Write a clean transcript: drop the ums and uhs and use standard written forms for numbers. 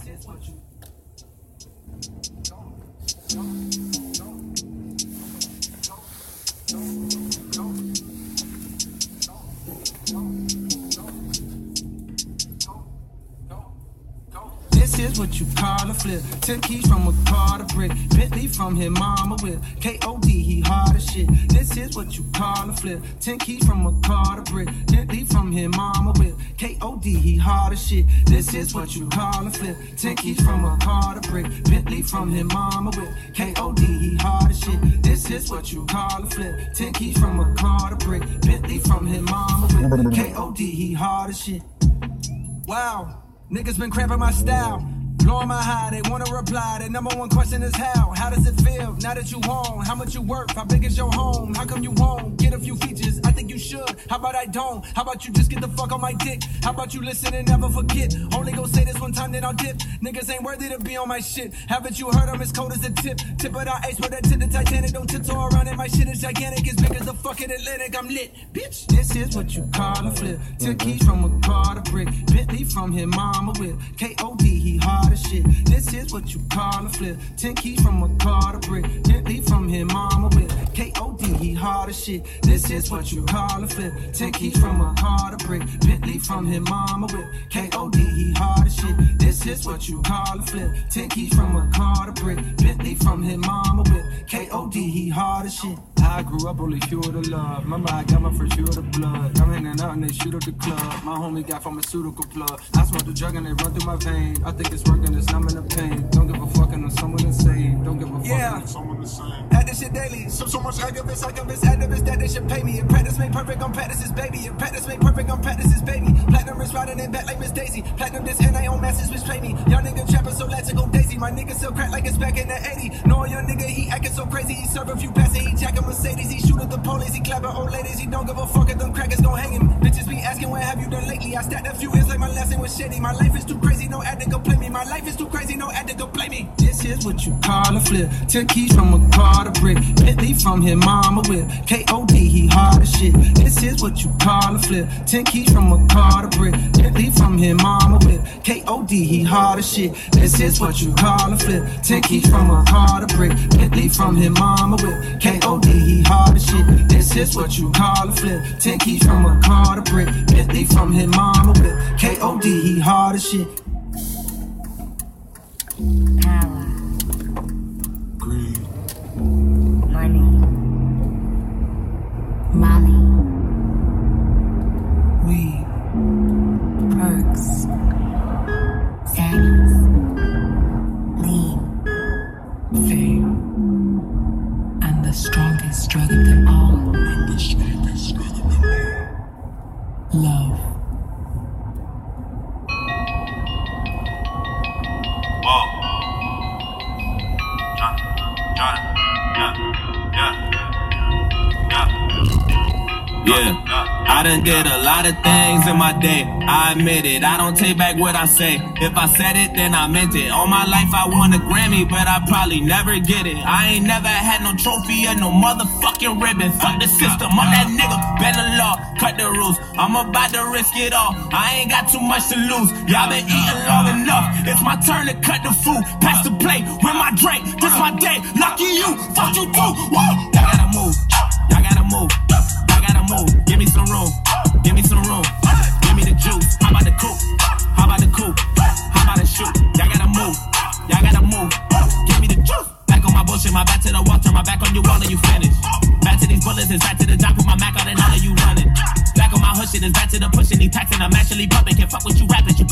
is what you. This is what you call a flip. 10 keys from a car to brick. Bentley from his mama with K.O.D. He hard as shit. This is what you call a flip. 10 keys from a car to brick. Bentley from his mama with K.O.D. He hard as shit. This is what you call a flip. 10 keys from a car to brick. Bentley from his mama with K.O.D. He hard as shit. This is what you call a flip. 10 keys from a car to brick. Bentley from his mama with K.O.D. He hard as shit. Wow. Niggas been cramping my style, blowing my high, they wanna reply. The number one question is how? How does it feel now that you home? How much you worth? How big is your home? How come you won't get a few features? I think you should. How about I don't? How about you just get the fuck on my dick? How about you listen and never forget? Only go say this one time, then I'll dip. Niggas ain't worthy to be on my shit. Haven't you heard I'm as cold as a tip? Tip of the ice, but that tip the Titanic. Don't tiptoe around it, my shit is gigantic. As big as the fucking Atlantic, I'm lit, bitch. This is what you call a flip. 10 keys from a car to brick. Bentley from his mama with K.O.D. He hard as shit. This is what you call a flip. 10 keys from a car to brick. Bentley from his mama with K.O.D. He hard as shit. This is what you call a flip. 10 keys from a car to brick. Bentley from his mama with K.O.D. He hard as shit. This is what you call a flip. 10 keys from a car to brick. Bentley from his mama with K.O.D. He hard as shit. I grew up only pure to love. Remember I got my first year of blood. I'm hanging out and they shoot up the club. My homie got pharmaceutical plug. I smoke the drug and they run through my vein. I think it's working, it's numbing the pain. Don't give a fuck and someone insane. Don't give a fuck and someone insane. Add this shit daily. So much activists that they should pay me. If practice made perfect, I'm practice's baby. If practice made perfect, I'm practice's baby. Platinum wrist riding in back like Miss Daisy. Platinum this and I own masses which play me. Y'all nigga trapping so let's go Daisy. My nigga still crack like it's back in the 80s. Knowing your nigga, he acting so crazy. He serve a few passes, he jacking Mercedes. He shoot at the police, he clapping old ladies. He don't give a fuck if them crackers gon' hang him. Bitches be asking what have you done lately. I stacked a few years like my lesson was shady. My life is too crazy, no ad to go play me. My life is too crazy, no ad to go play me. This is what you call a flip. 10 keys from a car to brick. Bentley from his mama with K.O.D. He hard as shit. This is what you call a flip. 10 keys from a car to brick. Bentley from his mama with K.O.D. He hard as shit. This is what you call a flip. 10 keys from a car to brick. Bentley from his mama with K.O.D. He hard as shit. This is what you call a flip. 10 keys from a car to brick. Bentley from his mama with K.O.D. He hard as shit. Power, Greed, money, Molly, weed, perks, Xannies, lean, fame, and the strongest drug of them all, love. Yeah, I done did a lot of things in my day, I admit it, I don't take back what I say. If I said it, then I meant it. All my life I won a Grammy, but I probably never get it. I ain't never had no trophy or no motherfucking ribbon. Fuck the system, I'm that nigga, bend the law, cut the rules. I'm about to risk it all, I ain't got too much to lose. Y'all been eating long enough, it's my turn to cut the food. Pass the plate, with my drink, this my day. Lucky you, fuck you too, woo! Y'all gotta move, y'all gotta move. Move. Give me some room, give me some room. Give me the juice, how about the coupe? How about the coupe? How about the shoot? Y'all gotta move, y'all gotta move. Give me the juice. Back on my bullshit, my back to the wall, turn my back on you all and you finish. Back to these bullets, it's back to the dock, put my Mac out and all of you running. Back on my hush shit, it's back to the pushing, these taxing, I'm actually pumping. Can't fuck with you rapping, you